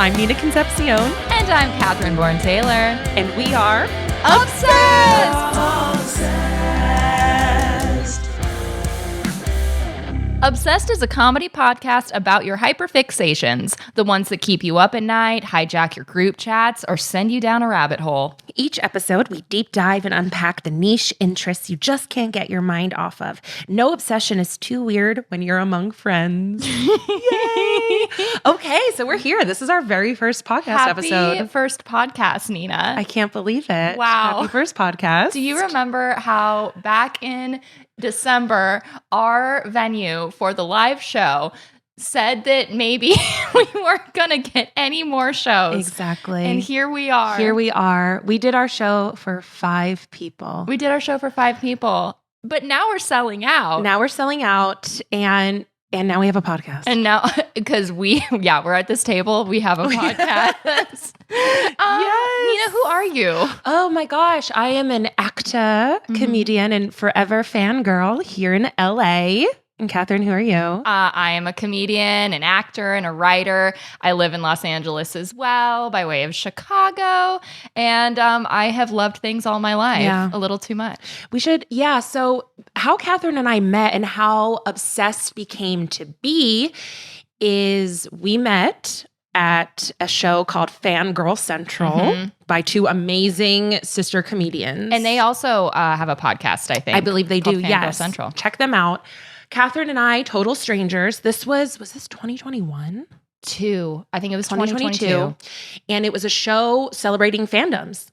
I'm Nina Concepción. And I'm Katherine Bourne Taylor. And we are Obsessed! Obsessed is a comedy podcast about your hyperfixations, the ones that keep you up at night, hijack your group chats, or send you down a rabbit hole. Each episode, we deep dive and unpack the niche interests you just can't get your mind off of. No obsession is too weird when you're among friends. Yay! Okay, so we're here. This is our very first podcast episode. Happy first podcast, Nina. I can't believe it. Wow. Happy first podcast. Do you remember how back in December, our venue for the live show said that maybe we weren't going to get any more shows? Exactly. And here we are. Here we are. We did our show for 5 people. We did our show for 5 people. But now we're selling out. Now we're selling out, and now we have a podcast. And now, because we're at this table, we have a podcast. Yes. Nina, who are you? Oh my gosh, I am an actor, comedian, and forever fangirl here in LA. And Katherine, who are you? I am a comedian, an actor, and a writer. I live in Los Angeles as well, by way of Chicago. And I have loved things all my life, a little too much. So how Katherine and I met and how Obsessed became to be is we met at a show called Fangirl Central by 2 amazing sister comedians. And they also have a podcast, I think. I believe they do, Fangirl yes. Central. Check them out. Katherine and I, total strangers. Was this 2021? I think it was 2022. And it was a show celebrating fandoms.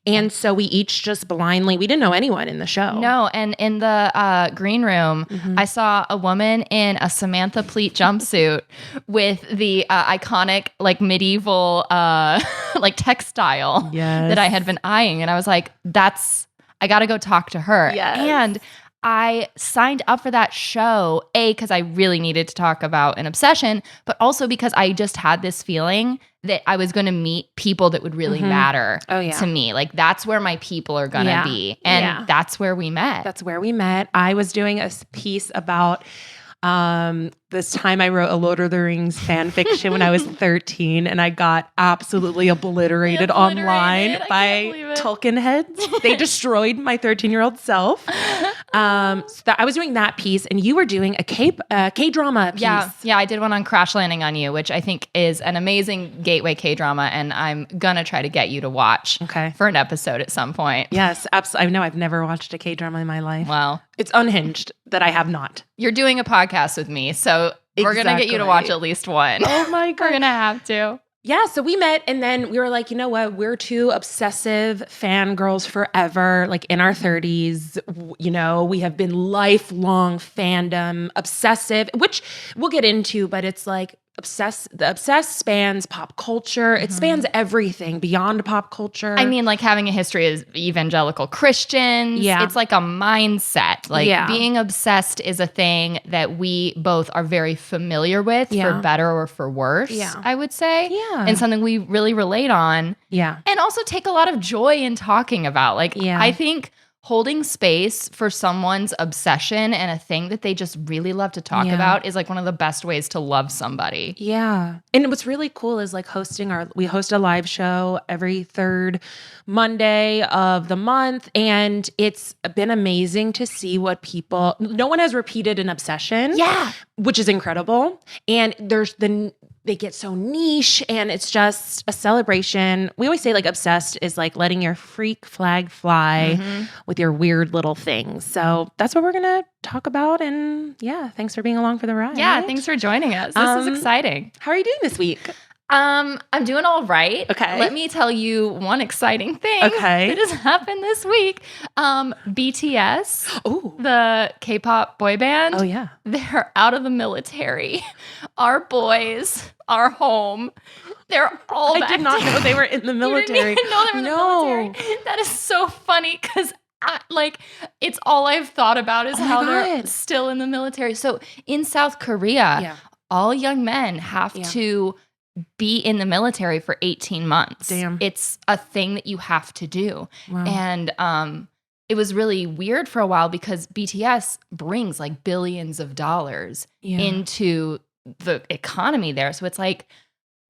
And so we each just blindly, we didn't know anyone in the show. No, and in the green room, I saw a woman in a Samantha Pleat jumpsuit with the iconic like medieval like textile that I had been eyeing. And I was like, I got to go talk to her. Yes. And I signed up for that show, because I really needed to talk about an obsession, but also because I just had this feeling that I was going to meet people that would really matter to me. Like, that's where my people are going to be. And that's where we met. That's where we met. I was doing a piece about this time I wrote a Lord of the Rings fan fiction when I was 13, and I got absolutely obliterated online by Tolkien heads. They destroyed my 13-year-old self. I was doing that piece, and you were doing a K-drama piece. Yeah, I did one on Crash Landing on You, which I think is an amazing gateway K-drama, and I'm gonna try to get you to watch for an episode at some point. Yes, absolutely. I know I've never watched a K-drama in my life. Well, it's unhinged that I have not. You're doing a podcast with me, so we're going to get you to watch at least one. Oh my God. We're going to have to. Yeah, so we met, and then we were like, you know what? We're 2 obsessive fangirls forever, like in our 30s. You know, we have been lifelong fandom, obsessive, which we'll get into, but it's like the obsessed spans pop culture. It spans everything beyond pop culture. I mean, like having a history as evangelical Christians. Yeah. It's like a mindset. Like being obsessed is a thing that we both are very familiar with, for better or for worse, I would say. Yeah. And something we really relate on. Yeah. And also take a lot of joy in talking about. Like, I think holding space for someone's obsession and a thing that they just really love to talk about is like one of the best ways to love somebody. Yeah. And what's really cool is like we host a live show every 3rd Monday of the month. And it's been amazing to see what no one has repeated an obsession. Yeah. Which is incredible. And they get so niche, and it's just a celebration. We always say like obsessed is like letting your freak flag fly with your weird little things. So that's what we're going to talk about. And thanks for being along for the ride. Yeah, thanks for joining us. This is exciting. How are you doing this week? I'm doing all right. Okay. Let me tell you one exciting thing that has happened this week. BTS, the K-pop boy band. Oh, yeah. They're out of the military. Our boys are home. They're all back. I did not know they were in the military. You didn't even know they were in the military. That is so funny because it's all I've thought about is how they're still in the military. So in South Korea, all young men have to be in the military for 18 months. Damn. It's a thing that you have to do. Wow. And it was really weird for a while because BTS brings like billions of dollars into the economy there. So it's like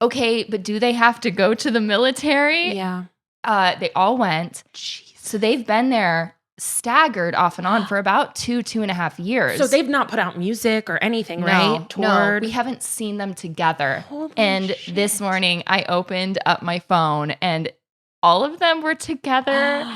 okay, but do they have to go to the military? Yeah. They all went. Jeez. So they've been there staggered off and on for about 2.5 years. So they've not put out music or anything, right? No, we haven't seen them together. Holy and shit. This morning I opened up my phone and all of them were together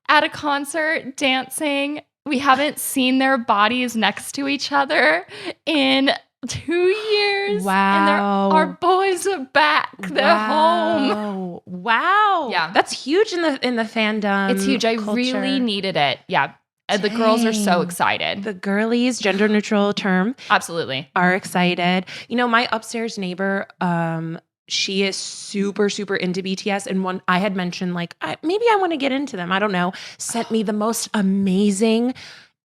at a concert dancing. We haven't seen their bodies next to each other in 2 years. Wow. And our boys are back. They're home. Wow. Yeah. That's huge in the fandom. It's huge. I culture. really needed it. Yeah. The girls are so excited. The girlies, gender neutral term, Absolutely. are excited. You know, my upstairs neighbor, she is super, super into BTS. And I had mentioned, like, maybe I want to get into them. I don't know. Sent me the most amazing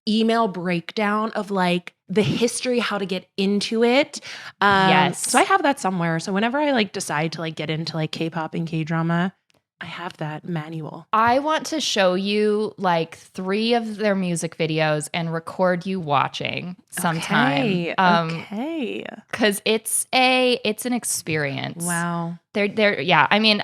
email breakdown of like the history, how to get into it. Yes. So I have that somewhere. So whenever I like decide to like get into like K-pop and K-drama, I have that manual. I want to show you like 3 of their music videos and record you watching sometime. Okay. Because it's an experience. Wow. They're yeah. I mean,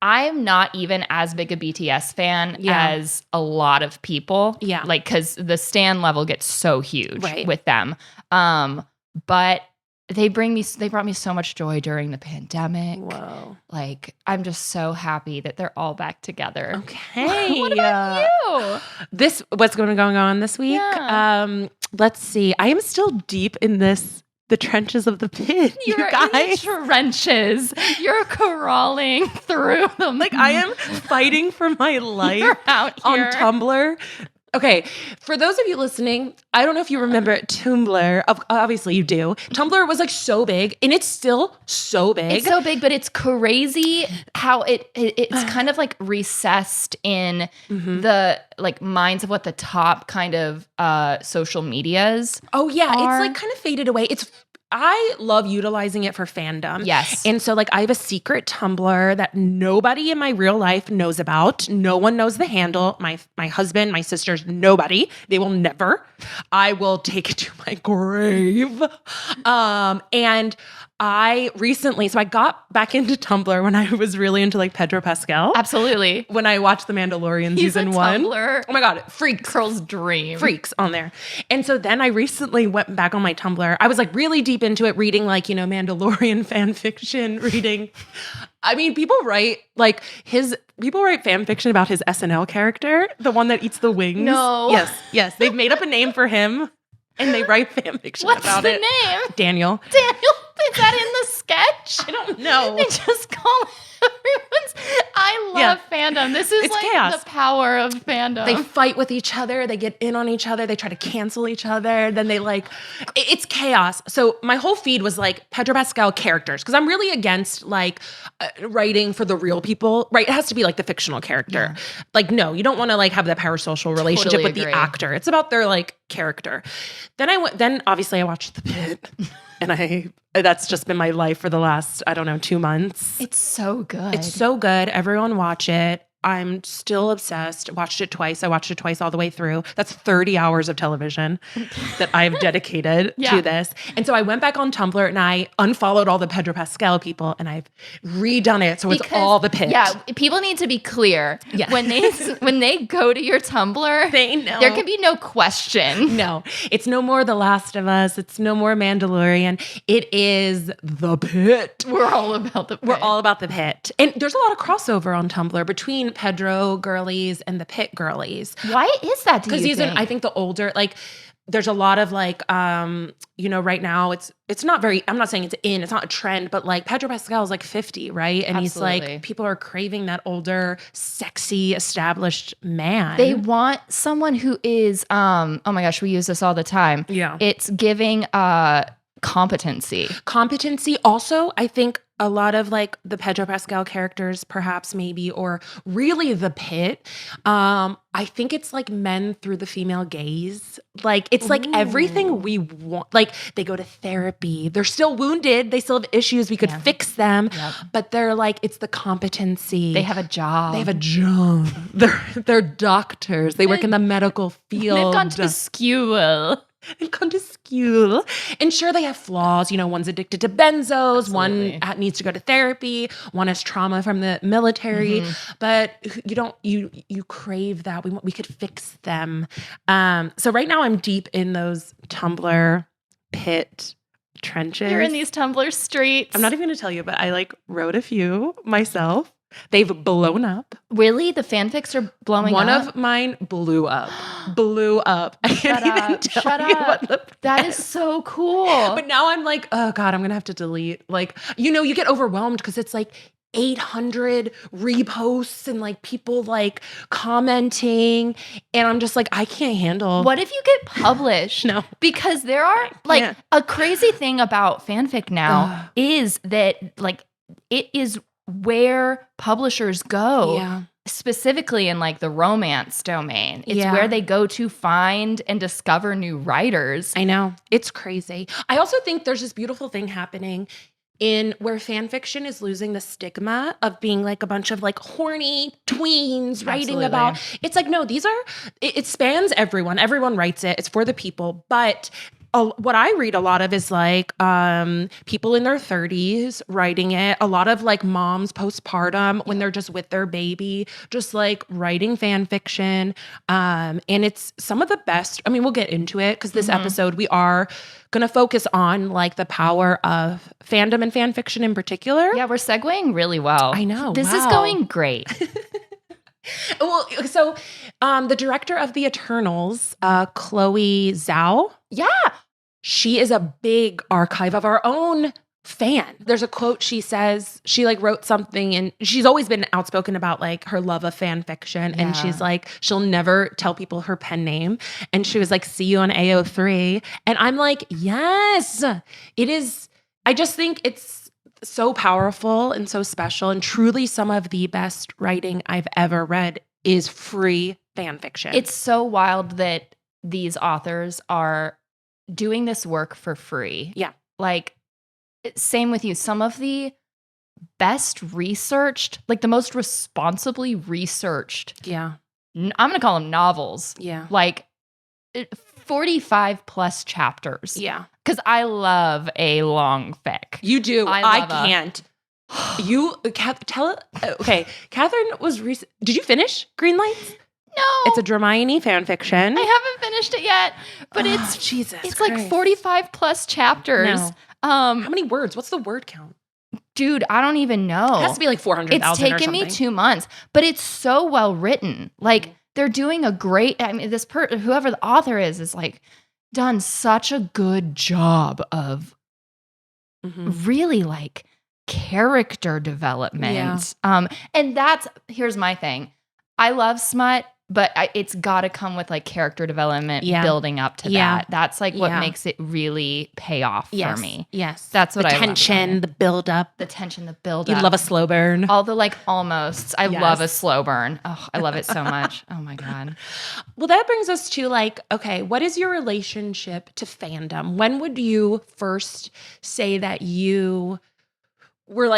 I'm not even as big a BTS fan as a lot of people. Yeah. Like, because the stan level gets so huge with them. But they brought me so much joy during the pandemic. Whoa. Like, I'm just so happy that they're all back together. Okay. What about you? What's going on this week? Yeah. Let's see. I am still deep in the trenches of the pit. You're guys. in the trenches. You're crawling through them. Like, I am fighting for my life You're out here. on Tumblr. Okay, for those of you listening, I don't know if you remember Tumblr. Obviously, you do. Tumblr was like so big, and it's still so big. It's so big, but it's crazy how it's kind of like recessed in the like minds of what the top kind of social medias. Oh yeah, are. it's like kind of faded away. I love utilizing it for fandom. Yes. And so like I have a secret Tumblr that nobody in my real life knows about. No one knows the handle. My husband, my sisters, nobody. They will never. I will take it to my grave. And I got back into Tumblr when I was really into like Pedro Pascal. Absolutely. When I watched The Mandalorian season 1. Tumblr. Oh my God, freaks. Girl's dream. Freaks on there. And so then I recently went back on my Tumblr. I was like really deep into it, reading like, you know, Mandalorian fan fiction, people write fan fiction about his SNL character, the one that eats the wings. No. Yes. They've made up a name for him and they write fan fiction What's about the it. name? Daniel. Is that in the sketch? I don't know. They just call everyone's. I love fandom. This is It's like chaos. the power of fandom. They fight with each other. They get in on each other. They try to cancel each other. Then it's chaos. So my whole feed was like Pedro Pascal characters because I'm really against like writing for the real people. Right? It has to be like the fictional character. Yeah. Like no, you don't want to like have that parasocial relationship Totally with the actor. It's about their like character. Then obviously I watched The Pit, and that's just been my life for the last 2 months. It's so good. It's so good. Everyone watch it. I'm still obsessed. Watched it twice. I watched it twice all the way through. That's 30 hours of television that I've dedicated to this. And so I went back on Tumblr and I unfollowed all the Pedro Pascal people and I've redone it. So it's all The Pit. Yeah. People need to be clear. Yeah. When they go to your Tumblr, they know. There can be no question. No. It's no more The Last of Us. It's no more Mandalorian. It is The Pit. We're all about The Pit. We're all about The Pit. And there's a lot of crossover on Tumblr between Pedro girlies and the Pit girlies. Why is that? Because I think the older, like, there's a lot of like, right now it's not very. I'm not saying it's not a trend, but like Pedro Pascal is like 50, right? And Absolutely. He's like, people are craving that older, sexy, established man. They want someone who is, oh my gosh, we use this all the time. Yeah, it's giving competency. Competency. Also, I think a lot of like the Pedro Pascal characters, perhaps maybe, or really The Pit. I think it's like men through the female gaze. Like it's like everything we want. Like they go to therapy. They're still wounded. They still have issues. We could fix them. Yep. But they're like, it's the competency. They have a job. They're doctors. They work in the medical field. They've gone to school. and Concepción. And sure, they have flaws. One's addicted to benzos. Absolutely. One needs to go to therapy. One has trauma from the military. But you crave that. We could fix them. So right now I'm deep in those Tumblr pit trenches. You're in these Tumblr streets. I'm not even going to tell you, but I wrote a few myself. They've blown up. Really? The fanfics are blowing up? One of mine blew up. I can't even tell you what the That is so cool. But now I'm like, oh God, I'm going to have to delete. You get overwhelmed because it's 800 reposts and people commenting. And I'm just I can't handle. What if you get published? No. Because there are a crazy thing about fanfic now is that it is where publishers go, specifically in the romance domain. It's where they go to find and discover new writers. I know. It's crazy. I also think there's this beautiful thing happening in where fan fiction is losing the stigma of being a bunch of horny tweens writing about. It's no, it spans everyone. Everyone writes it. It's for the people. But what I read a lot of is people in their 30s writing it. A lot of moms postpartum when they're just with their baby, just writing fan fiction. And it's some of the best. I mean, we'll get into it because this episode we are going to focus on the power of fandom and fan fiction in particular. Yeah, we're segueing really well. I know. This is going great. Well, so the director of The Eternals, Chloe Zhao. Yeah. She is a big Archive of Our Own fan. There's a quote she says, she wrote something and she's always been outspoken about her love of fan fiction. And she's she'll never tell people her pen name. And she was see you on AO3. And I'm yes, it is. I just think it's so powerful and so special. And truly some of the best writing I've ever read is free fan fiction. It's so wild that these authors are doing this work for free. Yeah. Same with you. Some of the best researched, the most responsibly researched. Yeah. I'm going to call them novels. Yeah. 45 plus chapters. Yeah. Because I love a long fic. You do. I can't. Okay. Katherine was did you finish Green Lights? No. It's a Hermione fan fiction. I haven't finished it yet, but it's Jesus. It's Christ. 45 plus chapters. No. How many words? What's the word count? Dude, I don't even know. It has to be 400,000 It's taken me 2 months, but it's so well written. They're doing a great, whoever the author is done such a good job of really character development. Yeah. And here's my thing. I love smut, but it's got to come with character development building up to that. That's what makes it really pay off for me. Yes. That's what I love. The tension, the build up. The tension, the build You up. love a slow burn. All the almosts. I love a slow burn. Oh, I love it so much. Oh my God. Well, that brings us to okay, what is your relationship to fandom? When would you first say that you were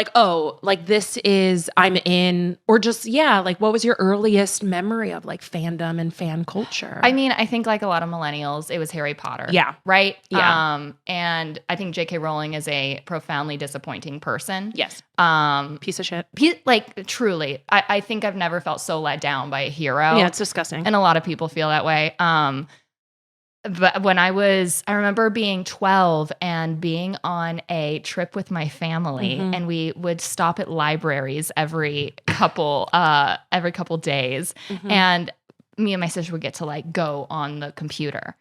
this is, I'm in, or just, what was your earliest memory of fandom and fan culture? I mean, I think a lot of millennials, it was Harry Potter. Yeah. Right? Yeah. And I think J.K. Rowling is a profoundly disappointing person. Yes. Piece of shit. Truly. I think I've never felt so let down by a hero. Yeah, it's disgusting. And a lot of people feel that way. But when I remember being 12 and being on a trip with my family, and we would stop at libraries every couple days, and me and my sister would get to go on the computer,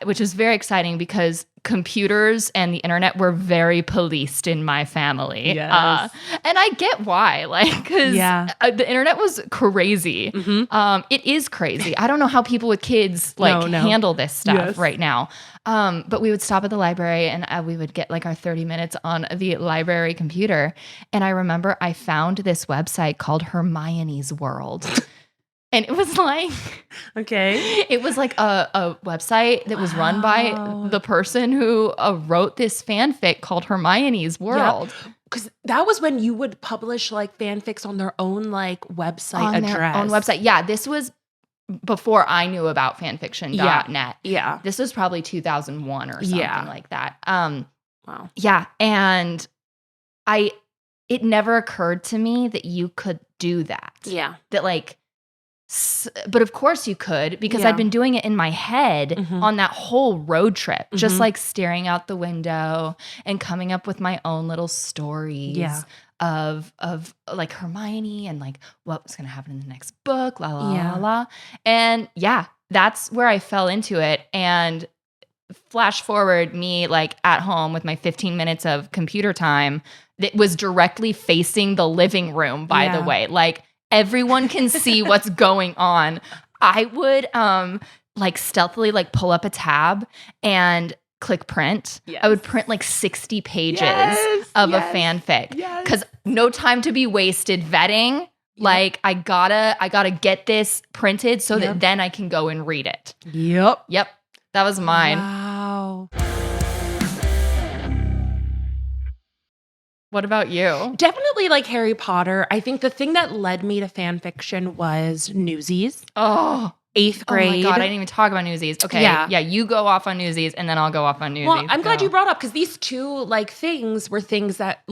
which is very exciting because computers and the internet were very policed in my family. Yes. And I get why, because the internet was crazy. It is crazy. I don't know how people with kids handle this stuff right now. But we would stop at the library and we would get our 30 minutes on the library computer. And I remember I found this website called Hermione's World. And it was okay. It was a website that was run by the person who wrote this fanfic called Hermione's World. Because that was when you would publish fanfics on their own website address. Their own website. Yeah, this was before I knew about fanfiction.net. Yeah. This was probably 2001 or something like that. Wow. Yeah. And it never occurred to me that you could do that. Yeah. That like, but of course you could, because I'd been doing it in my head on that whole road trip, just like staring out the window and coming up with my own little stories of like Hermione and like what was going to happen in the next book, la la la la. And that's where I fell into it. And flash forward, me like at home with my 15 minutes of computer time that was directly facing the living room, by the way, like everyone can see what's going on. I would like stealthily like pull up a tab and click print. I would print like 60 pages of a fanfic because no time to be wasted vetting. Like I gotta get this printed so that then I can go and read it. Yep. That was mine. Wow. What about you? Definitely like Harry Potter. I think the thing that led me to fan fiction was Newsies. Oh, 8th grade. Oh my God, I didn't even talk about Newsies. Okay. Yeah, you go off on Newsies and then I'll go off on Newsies. Well, I'm glad you brought up because these two like things were things that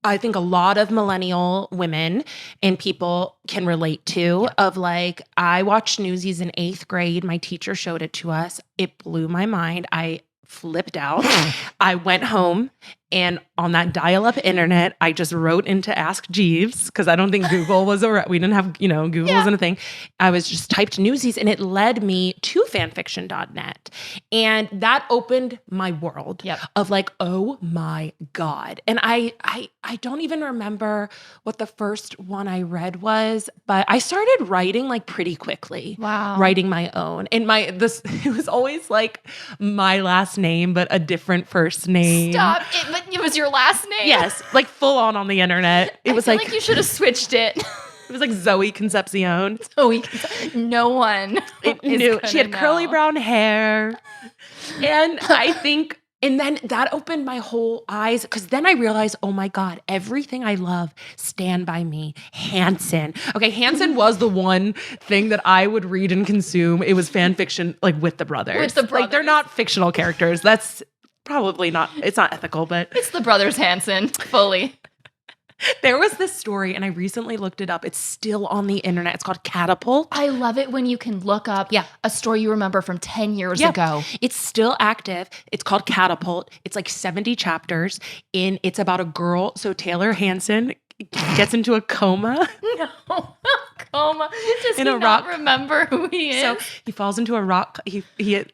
I think a lot of millennial women and people can relate to of like, I watched Newsies in 8th grade. My teacher showed it to us. It blew my mind. I flipped out. I went home and on that dial-up internet, I just wrote into Ask Jeeves because I don't think Google was we didn't have, Google wasn't a thing. I was just typed Newsies and it led me to fanfiction.net. And that opened my world of like, oh my God. And I don't even remember what the first one I read was, but I started writing like pretty quickly. Wow. Writing my own. And it was always like my last name, but a different first name. Stop. It was your last name? Yes, like full on the internet. It was like you should have switched it. It was like Zoe Concepcion. No one knew. She had curly brown hair. And I think, and then that opened my whole eyes because then I realized, oh my God, everything I love, Stand By Me, Hanson. Okay, Hanson was the one thing that I would read and consume. It was fan fiction like with the brothers. Like they're not fictional characters. That's probably not, it's not ethical, but. It's the brothers Hanson, fully. There was this story, and I recently looked it up. It's still on the internet. It's called Catapult. I love it when you can look up a story you remember from 10 years ago. It's still active. It's called Catapult. It's like 70 chapters. It's about a girl. So Taylor Hanson gets into a coma. No. Coma. Does he not remember who he is? So he falls into a rock. He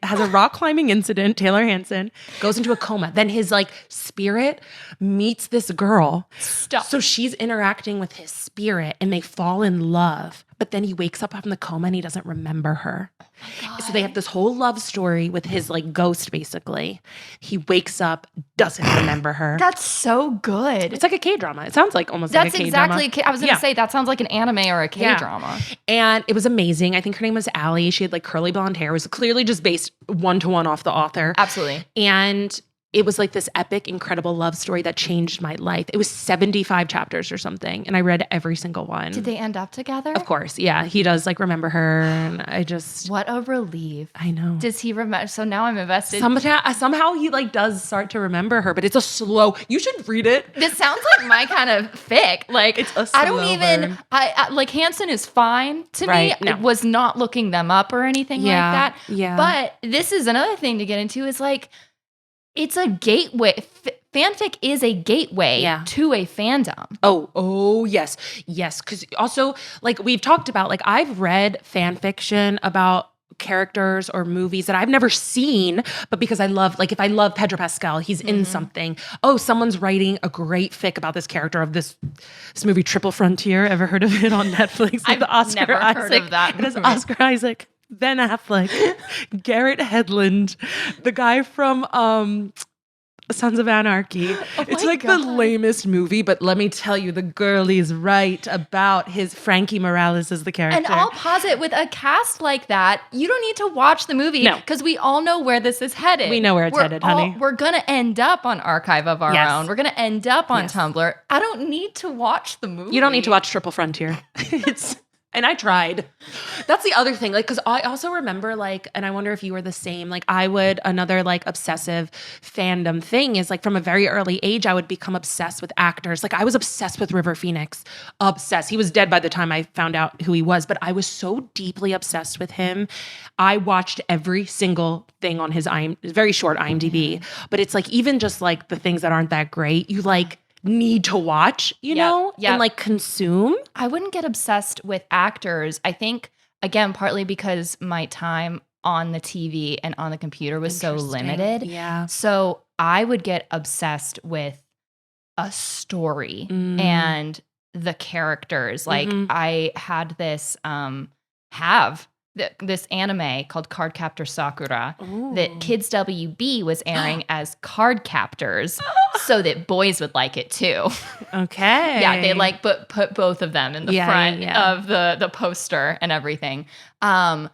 has a rock climbing incident. Taylor Hanson goes into a coma. Then his like spirit meets this girl. Stop. So she's interacting with his spirit and they fall in love. But then he wakes up from the coma and he doesn't remember her. Oh my God. So they have this whole love story with his like ghost, basically. He wakes up, doesn't remember her. That's so good. It's like a K-drama. It sounds like almost like a K-drama. That's exactly, I was going to say, that sounds like an anime or a K-drama. And it was amazing. I think her name was Allie. She had like curly blonde hair. It was clearly just based one-to-one off the author. Absolutely. And it was like this epic, incredible love story that changed my life. It was 75 chapters or something. And I read every single one. Did they end up together? Of course. Yeah. He does like remember her. And I just. What a relief. I know. Does he remember? So now I'm invested. Somehow he like does start to remember her, but it's a slow. You should read it. This sounds like my kind of fic. Like it's a slow burn. I like Hanson is fine to me. No. I was not looking them up or anything like that. Yeah. But this is another thing to get into is like, it's a gateway. Fanfic is a gateway to a fandom. Oh, yes. Yes. Because also, like we've talked about, like I've read fan fiction about characters or movies that I've never seen, but because I love, like if I love Pedro Pascal, he's in something. Oh, someone's writing a great fic about this character of this movie, Triple Frontier. Ever heard of it on Netflix? I've never heard of that. It has Oscar Isaac, Ben Affleck, Garrett Hedlund, the guy from Sons of Anarchy. It's like the lamest movie, but let me tell you, the girlie's right about his Frankie Morales as the character. And I'll posit with a cast like that, you don't need to watch the movie because we all know where this is headed. We know where it's headed, honey. We're going to end up on Archive of Our Own. We're going to end up on Tumblr. I don't need to watch the movie. You don't need to watch Triple Frontier. And I tried. That's the other thing. Like, because I also remember, like, and I wonder if you were the same. Like, another like obsessive fandom thing is like from a very early age, I would become obsessed with actors. Like, I was obsessed with River Phoenix. Obsessed. He was dead by the time I found out who he was, but I was so deeply obsessed with him. I watched every single thing on his very short IMDb. But it's like, even just like the things that aren't that great, you like need to watch, you know, and like consume. I wouldn't get obsessed with actors. I think, again, partly because my time on the TV and on the computer was so limited. Yeah. So I would get obsessed with a story and the characters. Like I had this, this anime called Card Captor Sakura that Kids WB was airing as Card Captors so that boys would like it too. Okay. Yeah, they like put both of them in the front of the poster and everything. And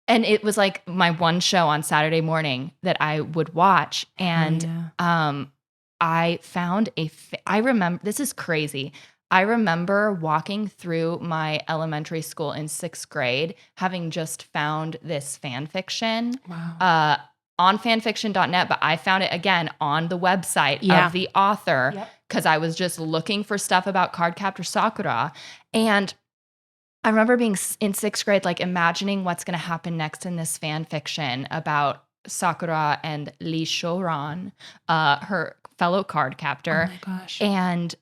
it was like my one show on Saturday morning that I would watch. And I found I remember, this is crazy. I remember walking through my elementary school in 6th grade, having just found this fan fiction on fanfiction.net, but I found it again on the website of the author because I was just looking for stuff about Card Captor Sakura. And I remember being in 6th grade, like imagining what's going to happen next in this fan fiction about Sakura and Lee Shoran, her fellow card captor. Oh my gosh. And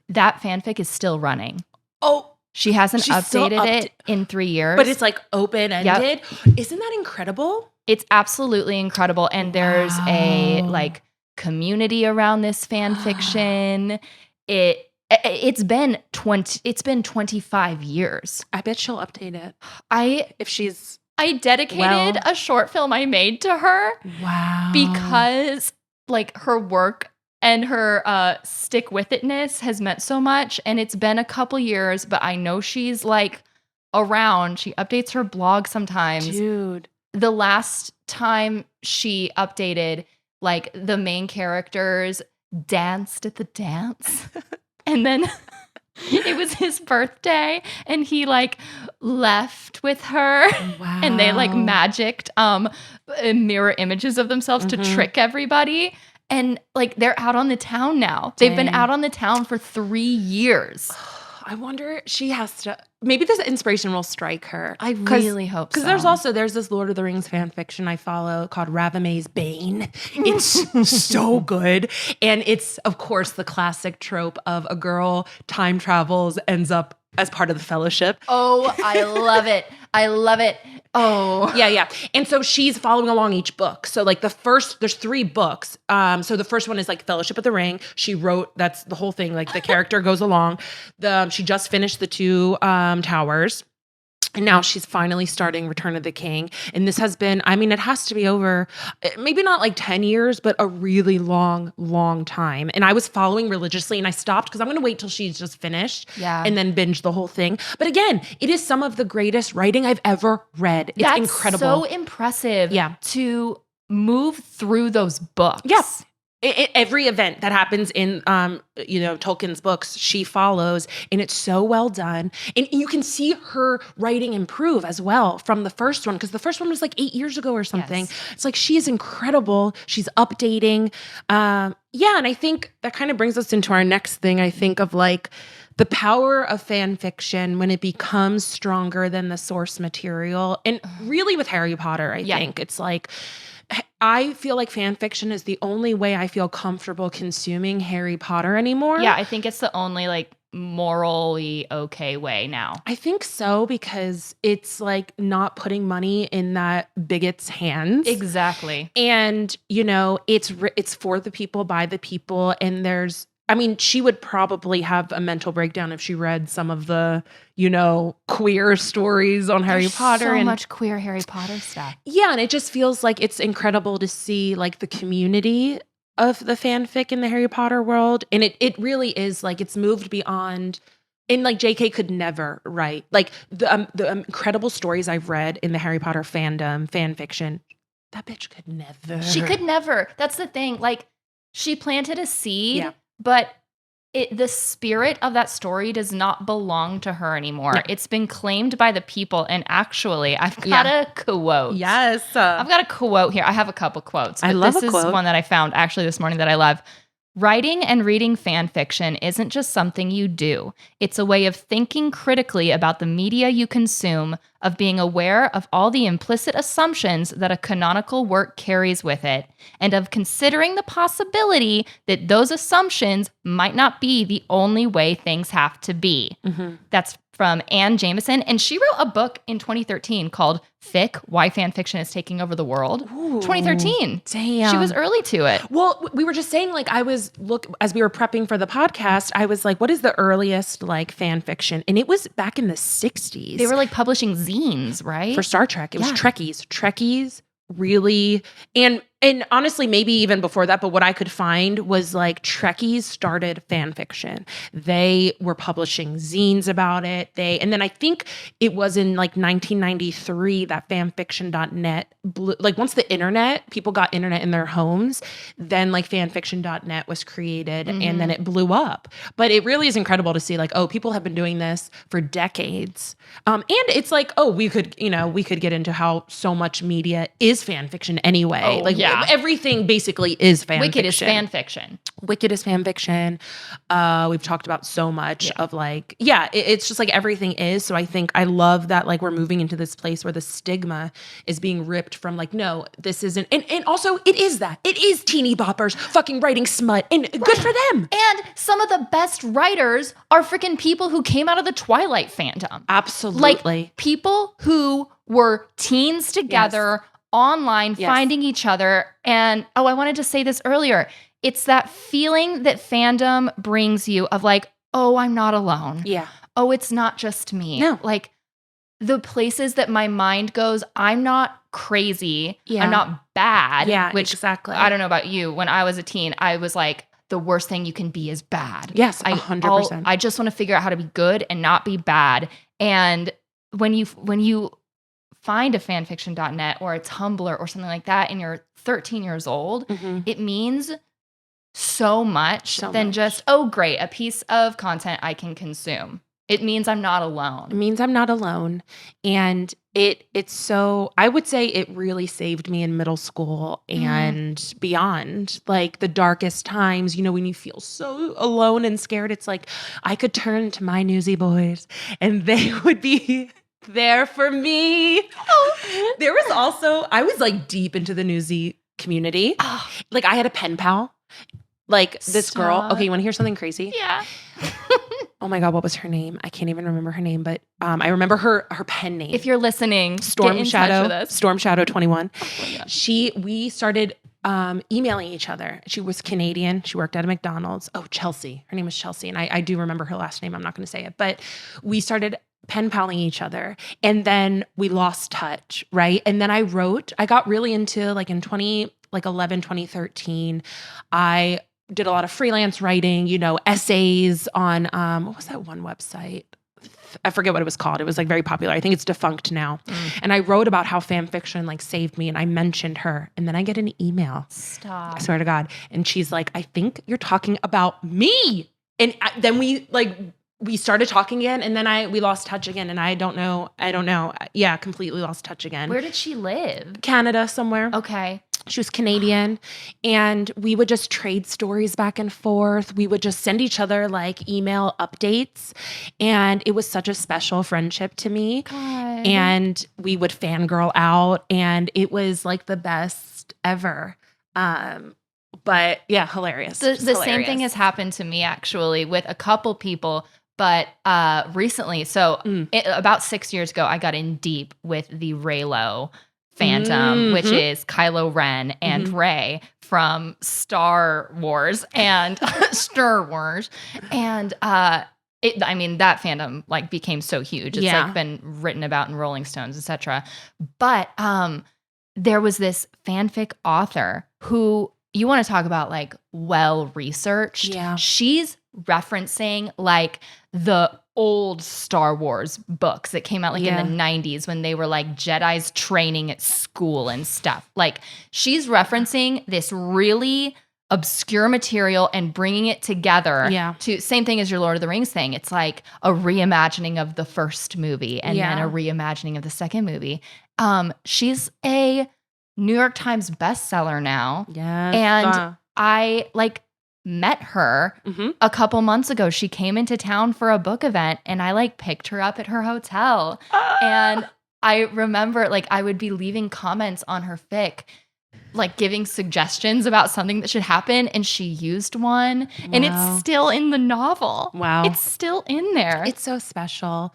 that fanfic is still running. Oh, she hasn't updated it in 3 years. But it's like open-ended. Isn't that incredible? It's absolutely incredible. And there's a like community around this fan fiction. It's been 25 years. I bet she'll update it. I dedicated a short film I made to her. Wow. Because like her work and her stick-with-itness has meant so much. And it's been a couple years, but I know she's like around. She updates her blog sometimes. Dude. The last time she updated, like the main characters danced at the dance. And then it was his birthday and he like left with her. Wow. And they like magicked mirror images of themselves to trick everybody. And like they're out on the town now. They've been out on the town for 3 years. I wonder, she has to, maybe this inspiration will strike her. I really hope so. Because there's this Lord of the Rings fan fiction I follow called Ravame's Bane. It's so good. And it's, of course, the classic trope of a girl time travels, ends up as part of the Fellowship. Oh, I love it. I love it. Oh. Yeah. And so she's following along each book. So like there's 3 books. So the first one is like Fellowship of the Ring. She wrote, that's the whole thing. Like the character goes along. She just finished the 2 towers. And now she's finally starting Return of the King. And this has been, I mean, it has to be over, maybe not like 10 years, but a really long, long time. And I was following religiously and I stopped because I'm going to wait till she's just finished and then binge the whole thing. But again, it is some of the greatest writing I've ever read. It's incredible. So impressive to move through those books. Yes. Every event that happens in, Tolkien's books, she follows, and it's so well done. And you can see her writing improve as well from the first one, because the first one was like 8 years ago or something. Yes. It's like she is incredible. She's updating. And I think that kind of brings us into our next thing. I think of like the power of fan fiction when it becomes stronger than the source material. And really with Harry Potter, I think it's like, I feel like fan fiction is the only way I feel comfortable consuming Harry Potter anymore. Yeah, I think it's the only like morally okay way now. I think so, because it's like not putting money in that bigot's hands. Exactly. And it's for the people, by the people, and she would probably have a mental breakdown if she read some of the, queer stories on Harry Potter. So much queer Harry Potter stuff. Yeah, and it just feels like it's incredible to see like the community of the fanfic in the Harry Potter world. And it really is like it's moved beyond, and like JK could never write. Like the incredible stories I've read in the Harry Potter fandom, fan fiction, that bitch could never. She could never. That's the thing. Like she planted a seed. Yeah. But the spirit of that story does not belong to her anymore. No. It's been claimed by the people. And actually, I've got a quote. Yes. I've got a quote here. I have a couple quotes. But this is one that I found actually this morning that I love. Writing and reading fan fiction isn't just something you do. It's a way of thinking critically about the media you consume, of being aware of all the implicit assumptions that a canonical work carries with it, and of considering the possibility that those assumptions might not be the only way things have to be. Mm-hmm. That's from Anne Jameson, and she wrote a book in 2013 called Fic, Why Fan Fiction is Taking Over the World. Ooh, 2013. Damn. She was early to it. Well, we were just saying, like, as we were prepping for the podcast, I was like, what is the earliest, like, fan fiction? And it was back in the 60s. They were, like, publishing zines, right? For Star Trek. It was Trekkies. Trekkies really, and honestly, maybe even before that, but what I could find was like Trekkies started fan fiction. They were publishing zines about it. And then I think it was in like 1993 that fanfiction.net blew, like once the internet, people got internet in their homes, then like fanfiction.net was created and then it blew up. But it really is incredible to see like, oh, people have been doing this for decades. And it's like, oh, we could get into how so much media is fan fiction anyway. Everything basically is fan Wicked fiction. is fan fiction. Wicked is fan fiction. We've talked about so much of like, it's just like everything is. So I think I love that like we're moving into this place where the stigma is being ripped from like, no, this isn't. And also it is that. It is teeny boppers fucking writing smut and good for them. And some of the best writers are freaking people who came out of the Twilight fandom. Absolutely. Like people who were teens together online, finding each other. And I wanted to say this earlier. It's that feeling that fandom brings you of like, oh, I'm not alone. Yeah. Oh, it's not just me. No. Like the places that my mind goes, I'm not crazy. Yeah. I'm not bad. Yeah, which exactly. I don't know about you. When I was a teen, I was like, the worst thing you can be is bad. Yes, 100%. I just want to figure out how to be good and not be bad. And when you find a fanfiction.net or a Tumblr or something like that and you're 13 years old, it means so much than just, oh, great, a piece of content I can consume. It means I'm not alone. It means I'm not alone. And it's so, I would say it really saved me in middle school and beyond. Like the darkest times, when you feel so alone and scared, it's like I could turn to my newsy boys and they would be there for me. There was also, I was like deep into the newsy community. Like I had a pen pal. Like this girl. Okay, you want to hear something crazy? Yeah. Oh my God, what was her name? I can't even remember her name, but I remember her pen name. If you're listening, Storm Shadow 21. Oh we started emailing each other. She was Canadian. She worked at a McDonald's. Oh, Chelsea. Her name was Chelsea. And I do remember her last name. I'm not going to say it, but we started pen paling each other. And then we lost touch, right? And then I got really into like in 2013, I did a lot of freelance writing, essays on, what was that one website? I forget what it was called. It was like very popular. I think it's defunct now. And I wrote about how fan fiction like saved me and I mentioned her. And then I get an email. Stop. I swear to God. And she's like, I think you're talking about me. And then we started talking again and then we lost touch again. And I don't know. Yeah, completely lost touch again. Where did she live? Canada somewhere. Okay. She was Canadian and we would just trade stories back and forth. We would just send each other like email updates. And it was such a special friendship to me. God. And we would fangirl out and it was like the best ever. But yeah, hilarious. The same thing has happened to me actually with a couple people. But recently, about 6 years ago, I got in deep with the Reylo fandom, which is Kylo Ren and Rey from Star Wars. And that fandom like became so huge. It's like been written about in Rolling Stones, etc. But there was this fanfic author who, you want to talk about like well-researched. Yeah. She's referencing like the old Star Wars books that came out like in the 90s when they were like Jedi's training at school and stuff. Like she's referencing this really obscure material and bringing it together to same thing as your Lord of the Rings thing. It's like a reimagining of the first movie and then a reimagining of the second movie. She's a New York Times bestseller now. Yes. And I met her a couple months ago. She came into town for a book event and I picked her up at her hotel. And I remember I would be leaving comments on her fic, giving suggestions about something that should happen. And she used one and it's still in the novel. Wow. It's still in there. It's so special.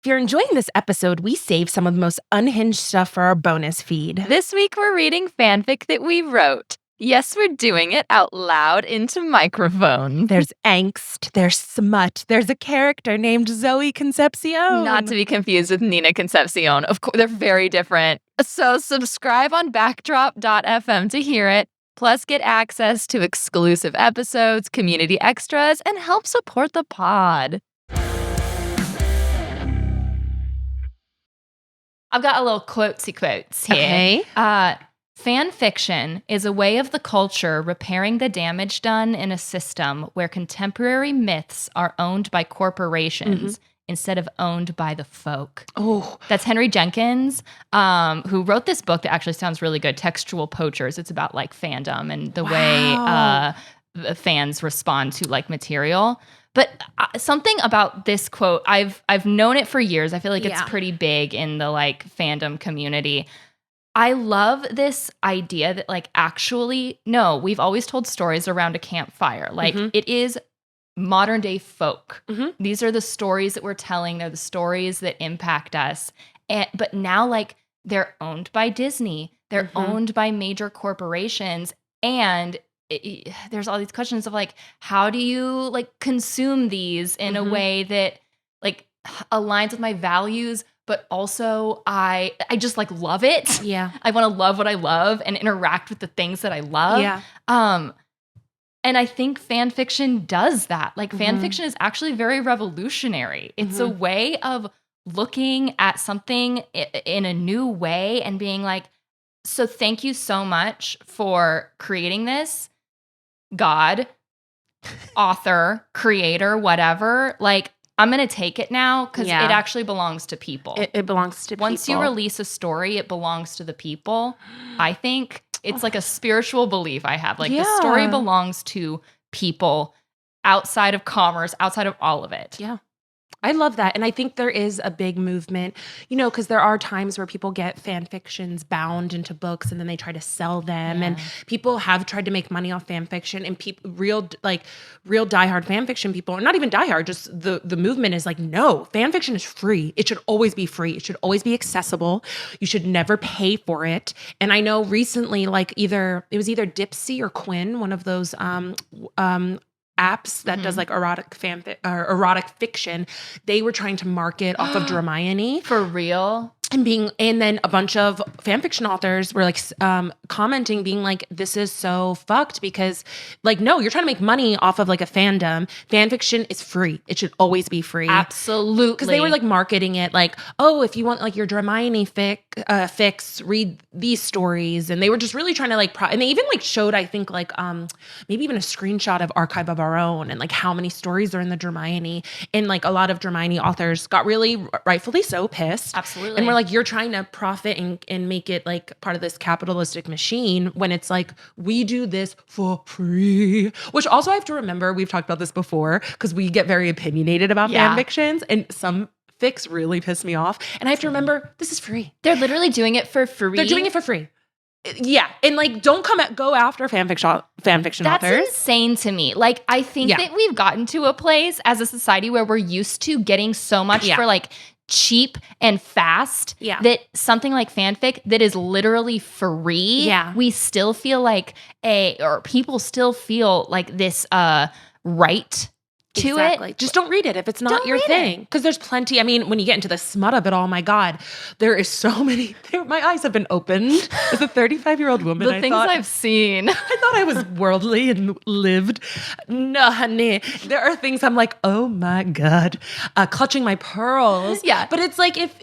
If you're enjoying this episode, we saved some of the most unhinged stuff for our bonus feed. This week, we're reading fanfic that we wrote. Yes, we're doing it out loud into microphone. There's angst, there's smut, there's a character named Zoe Concepción. Not to be confused with Nina Concepcion. Of course, they're very different. So subscribe on backdrop.fm to hear it. Plus, get access to exclusive episodes, community extras, and help support the pod. I've got a little quotesy quotes here. Okay. Fan fiction is a way of the culture repairing the damage done in a system where contemporary myths are owned by corporations instead of owned by the folk. Oh, that's Henry Jenkins, who wrote this book that actually sounds really good, Textual Poachers. It's about fandom and the way fans respond to material. But something about this quote, I've known it for years. I feel it's pretty big in the fandom community. I love this idea that actually, no, we've always told stories around a campfire. It is modern day folk. These are the stories that we're telling. They're the stories that impact us. But now they're owned by Disney. They're owned by major corporations. And there's all these questions of how do you consume these in a way that aligns with my values, but also I just love it. Yeah. I want to love what I love and interact with the things that I love. Yeah. And I think fan fiction does that. Fan fiction is actually very revolutionary. It's a way of looking at something in a new way and being so thank you so much for creating this. God, author, creator, whatever, I'm going to take it now because it actually belongs to people. It belongs to people. Once you release a story, it belongs to the people. I think it's a spiritual belief I have. The story belongs to people outside of commerce, outside of all of it. Yeah. I love that. And I think there is a big movement, because there are times where people get fan fictions bound into books and then they try to sell them. And people have tried to make money off fan fiction, and people, real diehard fan fiction people, or not even diehard, just the movement is no, fan fiction is free. It should always be free. It should always be accessible. You should never pay for it. And I know recently, it was either Dipsy or Quinn, one of those apps that does erotic or erotic fiction, they were trying to market off of Dramione. For real? And then a bunch of fan fiction authors were commenting, being this is so fucked because no, you're trying to make money off of a fandom. Fan fiction is free. It should always be free. Absolutely. Because they were marketing it oh, if you want your Dramione fix, read these stories. And they were just really trying to and they even showed, I think maybe even a screenshot of Archive of Our Own and how many stories are in the Dramione. And a lot of Dramione authors got really, rightfully so, pissed. Absolutely. And we're you're trying to profit and make it part of this capitalistic machine when it's we do this for free. Which also I have to remember, we've talked about this before, because we get very opinionated about fan fictions, and some fics really piss me off. And I have to remember, this is free. They're literally doing it for free. They're doing it for free. Yeah. And don't go after fan fiction authors. That's insane to me. I think that we've gotten to a place as a society where we're used to getting so much for cheap and fast that something like fanfic that is literally free, we still feel or people still feel this right to it. Just don't read it if it's not your thing. Because there's plenty. I mean, when you get into the smut of it, oh my God, there is so many. My eyes have been opened. As a 35-year-old woman, The things I've seen. I thought I was worldly and lived. No, honey. There are things I'm like, oh my God, clutching my pearls. Yeah. But it's like, if,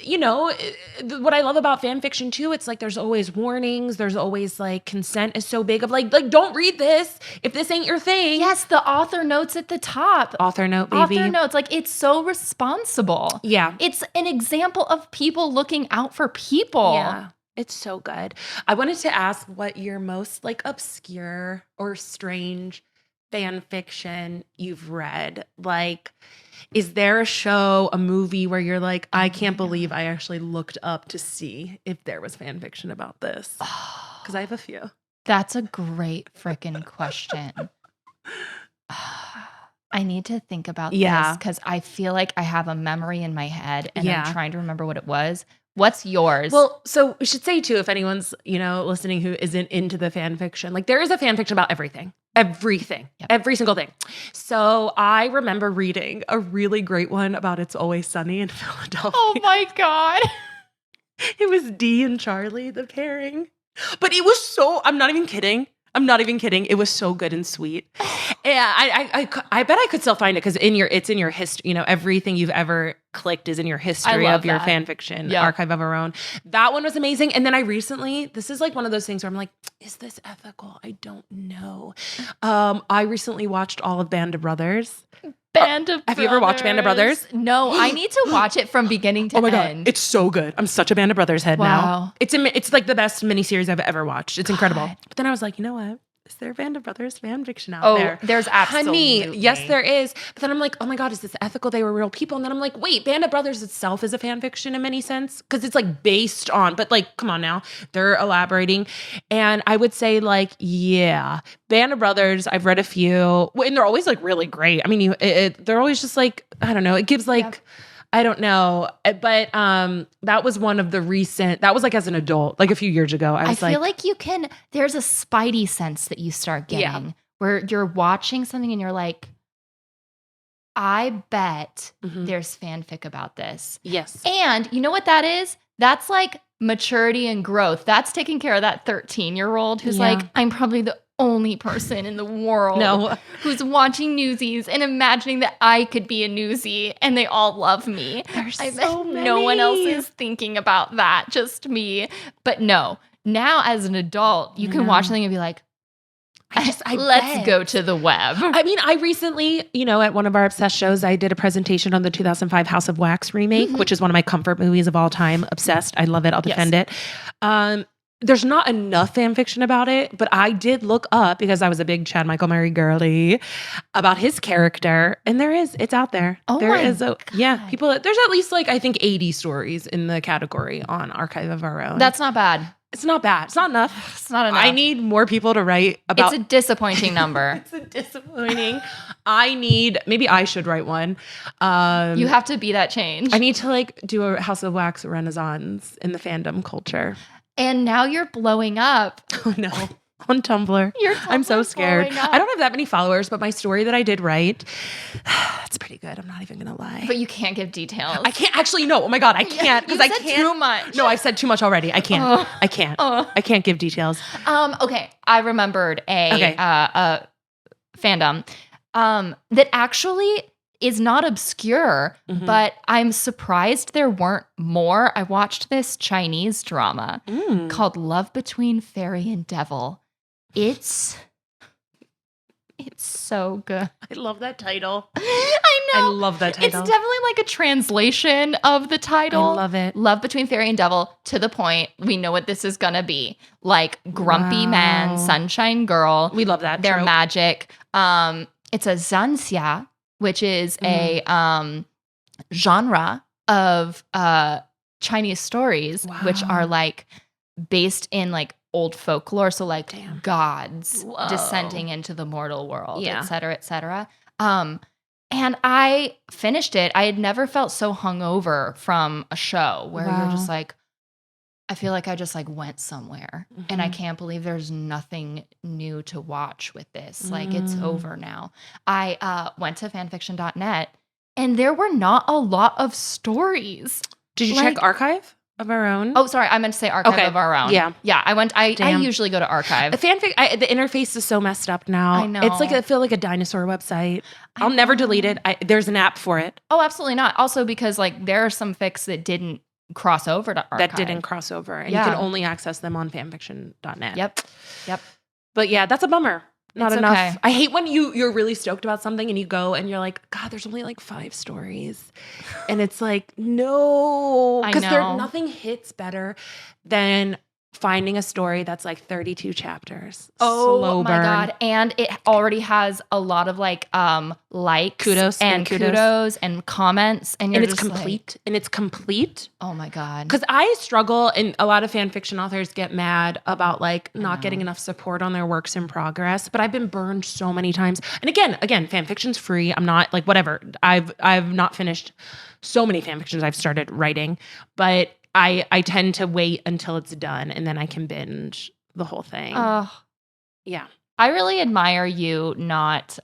what I love about fan fiction too, it's like there's always warnings. There's always like consent is so big of like don't read this if this ain't your thing. Yes, the author notes at the top. Author note, baby. Author notes. Like, it's so responsible. Yeah. It's an example of people looking out for people. Yeah. It's so good. I wanted to ask what your most like obscure or strange fan fiction you've read. Like, is there a show, a movie where you're like, I can't believe I actually looked up to see if there was fan fiction about this? Because I have a few. That's a great freaking question. I need to think about this because I feel like I have a memory in my head and I'm trying to remember what it was. What's yours? Well, so we should say too, if anyone's, listening who isn't into the fan fiction, like there is a fan fiction about everything, every single thing. So I remember reading a really great one about It's Always Sunny in Philadelphia. Oh my God. It was Dee and Charlie, the pairing. But it was so, I'm not even kidding. It was so good and sweet. Yeah, I bet I could still find it because it's in your history. Everything you've ever clicked is in your history of your fan fiction archive of our own. That one was amazing. And then this is like one of those things where I'm like, is this ethical? I don't know. I recently watched all of Band of Brothers. Have you ever watched Band of Brothers? No, I need to watch it from beginning to end. Oh my God, it's so good. I'm such a Band of Brothers head now. It's like the best miniseries I've ever watched. It's incredible. But then I was like, you know what? Is there Band of Brothers fan fiction out there? There's absolutely. Honey, yes, there is. But then I'm like, oh my God, is this ethical? They were real people. And then I'm like, wait, Band of Brothers itself is a fan fiction in many sense because it's like based on, but like, come on now, they're elaborating. And I would say like, yeah, Band of Brothers, I've read a few and they're always like really great. I mean, they're always just like, I don't know, it gives like, I don't know, but that was one of the recent, that was like as an adult, like a few years ago. I feel like there's a spidey sense that you start getting where you're watching something and you're like, I bet there's fanfic about this. Yes. And you know what that is? That's like maturity and growth. That's taking care of that 13-year-old who's like, I'm probably the only person in the world who's watching Newsies and imagining that I could be a Newsie and they all love me. There's I so bet many. No one else is thinking about that, just me. But no, now as an adult, you can watch something and be like, let's go to the web. I mean, I recently, at one of our Obsessed shows, I did a presentation on the 2005 House of Wax remake, which is one of my comfort movies of all time. Obsessed. I love it. I'll defend it. There's not enough fan fiction about it, but I did look up because I was a big Chad Michael Murray girly about his character, and it's out there. Oh there my is God. People. There's at least like I think 80 stories in the category on Archive of Our Own. That's not bad. It's not bad. It's not enough. It's not enough. I need more people to write about. It's a disappointing number. It's a disappointing. Maybe I should write one. You have to be that change. I need to like do a House of Wax renaissance in the fandom culture. And now you're blowing up. Oh no. On Tumblr. I'm so scared. I don't have that many followers, but my story that I did write, it's pretty good. I'm not even going to lie. But you can't give details. I can't actually, no. Oh my God, I can't. Because I can't. Too much. No, I've said too much already. I can't. I can't. I can't give details. Okay. I remembered a fandom that actually is not obscure, but I'm surprised there weren't more. I watched this Chinese drama called Love Between Fairy and Devil. It's so good. I love that title. I know. I love that title. It's definitely like a translation of the title. I love it. Love Between Fairy and Devil, to the point. We know what this is going to be. Like grumpy man, sunshine girl. We love that. They're trope. magic. It's a zanxia, which is a genre of Chinese stories, which are like based in like old folklore. So like gods descending into the mortal world, et cetera, et cetera. And I finished it. I had never felt so hungover from a show where you're just like, I feel like I just like went somewhere and I can't believe there's nothing new to watch with this. Like it's over now. I went to fanfiction.net and there were not a lot of stories. Did you check Archive of Our Own? Oh, sorry. I meant to say Archive of Our Own. Yeah. Yeah. I usually go to Archive. The interface is so messed up now. I know. It's like, I feel like a dinosaur website. I'll never delete it. There's an app for it. Oh, absolutely not. Also because like there are some fics that didn't cross over to Archive. That didn't cross over. And you can only access them on fanfiction.net. Yep. But yeah, that's a bummer. Not It's enough. okay. I hate when you're really stoked about something and you go and you're like, God, there's only like 5 stories. And it's like, no. I Because know. nothing hits better than finding a story that's like 32 chapters. Oh Slow my burn. God. And it already has a lot of like likes Kudos and kudos and comments. And you're And it's just complete. And it's complete. oh my God. Because I struggle, and a lot of fan fiction authors get mad about like not getting enough support on their works in progress. But I've been burned so many times. And again, fan fiction's free. I'm not like whatever. I've not finished so many fan fictions I've started writing, but I tend to wait until it's done and then I can binge the whole thing. Yeah. I really admire you not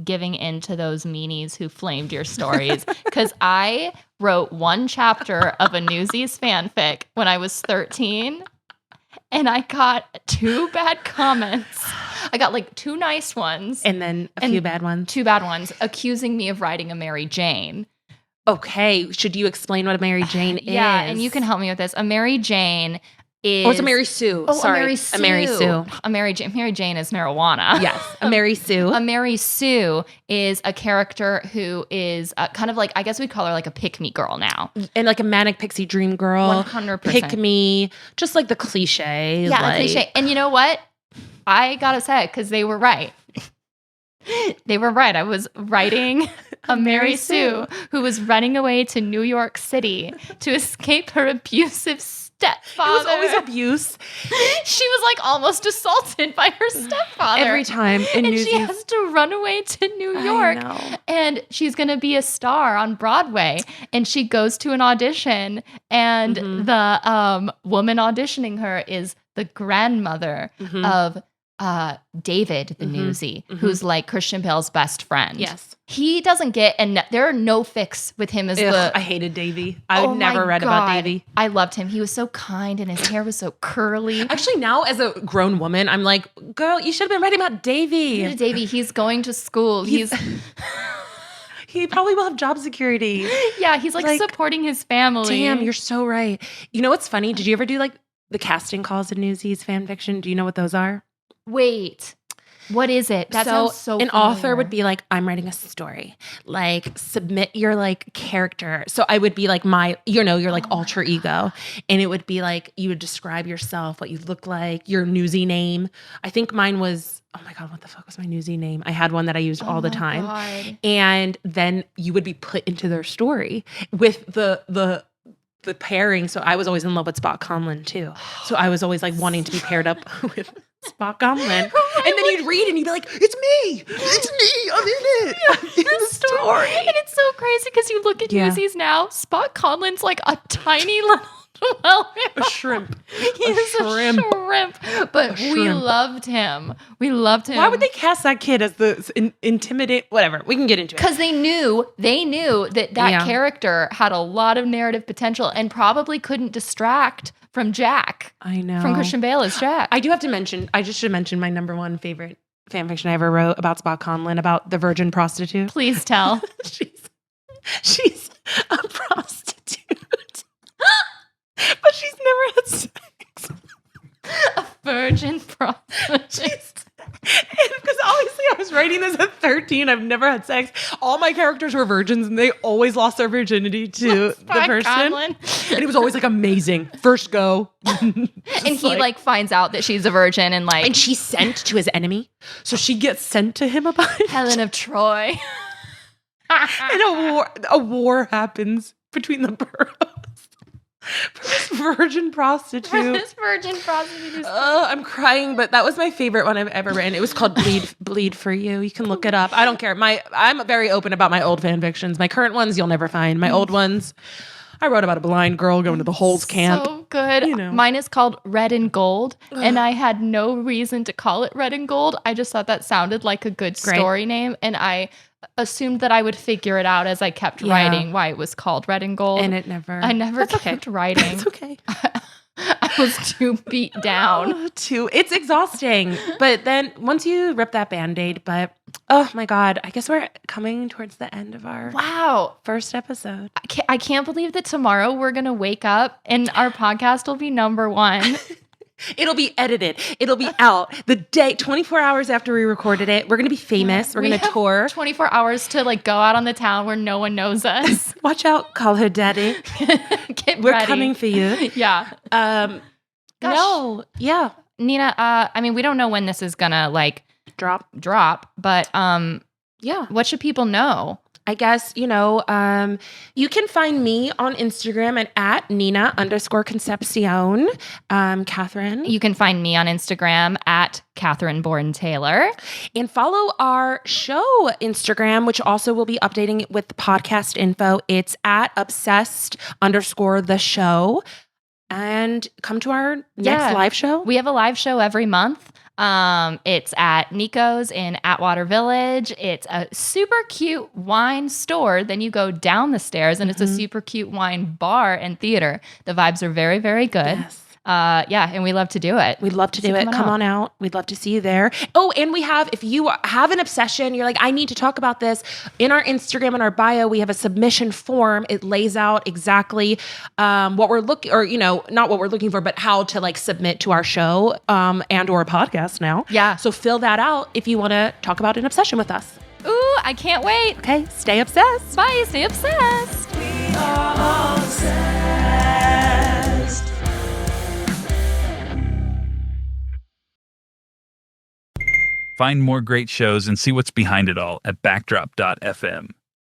giving in to those meanies who flamed your stories because I wrote 1 chapter of a Newsies fanfic when I was 13 and I got 2 bad comments. I got like 2 nice ones. And then a few bad ones. 2 bad ones accusing me of writing a Mary Jane. Okay. Should you explain what a Mary Jane is? Yeah, and you can help me with this. A Mary Jane is... Oh, it's a Mary Sue. Oh, Sorry. a Mary Sue. A Mary Sue. A Mary Jane. Mary Jane is marijuana. Yes. A Mary Sue. A Mary Sue is a character who is kind of like, I guess we'd call her like a pick-me girl now. And like a manic pixie dream girl. 100%. Pick me. Just like the cliche. Yeah, like, a cliche. And you know what? I gotta say, because they were right. They were right. I was writing a Mary Sue who was running away to New York City to escape her abusive stepfather. It was always abuse. She was like almost assaulted by her stepfather. Every time in And Newsies. she has to run away to New York. I know. And she's going to be a star on Broadway. And she goes to an audition. And the woman auditioning her is the grandmother of David, the newsie, who's like Christian Bale's best friend. Yes. He doesn't get, and there are no fics with him as I hated Davy. I would never read about Davy. I loved him. He was so kind and his hair was so curly. Actually, now as a grown woman, I'm like, girl, you should have been writing about Davy. Davy, he's going to school. He probably will have job security. Yeah, he's like supporting his family. Damn, you're so right. You know what's funny? Did you ever do like the casting calls in Newsies fan fiction? Do you know what those are? Wait, what is it? That sounds so an familiar. author would be like, I'm writing a story. Like, submit your like character. So I would be like your like alter ego. And it would be like, you would describe yourself, what you look like, your newsy name. I think mine was, oh my God, what the fuck was my newsy name? I had one that I used all the time. God. And then you would be put into their story with the pairing. So I was always in love with Spot Conlon too. So I was always like wanting to be paired up with Spot Conlon. And then you'd read and you'd be like, it's me. It's me. I'm in it. I'm in the story. And it's so crazy because you look at Newsies now, Spot Conlon's like a tiny little a shrimp. He's a shrimp. But we loved him. We loved him. Why would they cast that kid as the intimidate? Whatever. We can get into it. Because they knew that character had a lot of narrative potential and probably couldn't distract from Jack. I know. From Christian Bale as Jack. I just should mention my number 1 favorite fan fiction I ever wrote about Spot Conlon, about the virgin prostitute. Please tell. she's a prostitute. But she's never had sex. A virgin prostitute. Because obviously I was writing this at 13. I've never had sex. All my characters were virgins and they always lost their virginity to the person. Conlon. And it was always like amazing. First go. And he like finds out that she's a virgin and she's sent to his enemy. So she gets sent to him about it. Helen of Troy. And a war happens between the boroughs. For this virgin prostitute. I'm crying, but that was my favorite one I've ever written. It was called Bleed for You. You can look it up. I don't care. I'm very open about my old fan fictions. My current ones you'll never find. My old ones, I wrote about a blind girl going to the Holes camp. So good. Mine is called Red and Gold, and I had no reason to call it Red and Gold. I just thought that sounded like a good story name, and I assumed that I would figure it out as I kept writing why it was called Red and Gold. And I never kept writing. It's okay. I was too beat down. It's exhausting. But then once you rip that Band-Aid, oh my God, I guess we're coming towards the end of our first episode. I can't believe that tomorrow we're going to wake up and our podcast will be number 1. It'll be edited. It'll be out the day, 24 hours after we recorded it. We're going to be famous. We're going to tour. 24 hours to go out on the town where no one knows us. Watch out. Call her daddy. We're ready. Coming for you. Yeah. No. Yeah. Nina, we don't know when this is going to drop, but what should people know? I guess, you can find me on Instagram at Nina_Concepción. Katherine. You can find me on Instagram at Katherine Bourne Taylor. And follow our show Instagram, which also will be updating with the podcast info. It's at obsessed_the show. And come to our next live show. We have a live show every month. It's at Nico's in Atwater Village. It's a super cute wine store. Then you go down the stairs and it's a super cute wine bar and theater. The vibes are very, very good. Yes. And we love to do it. We'd love to do it. Come on out. We'd love to see you there. Oh, and if you have an obsession, you're like, I need to talk about this. In our Instagram and our bio, we have a submission form. It lays out exactly what we're looking, or, not what we're looking for, but how to submit to our show and or podcast now. Yeah. So fill that out if you want to talk about an obsession with us. Ooh, I can't wait. Okay. Stay obsessed. Bye. Stay obsessed. We are obsessed. Find more great shows and see what's behind it all at backdrop.fm.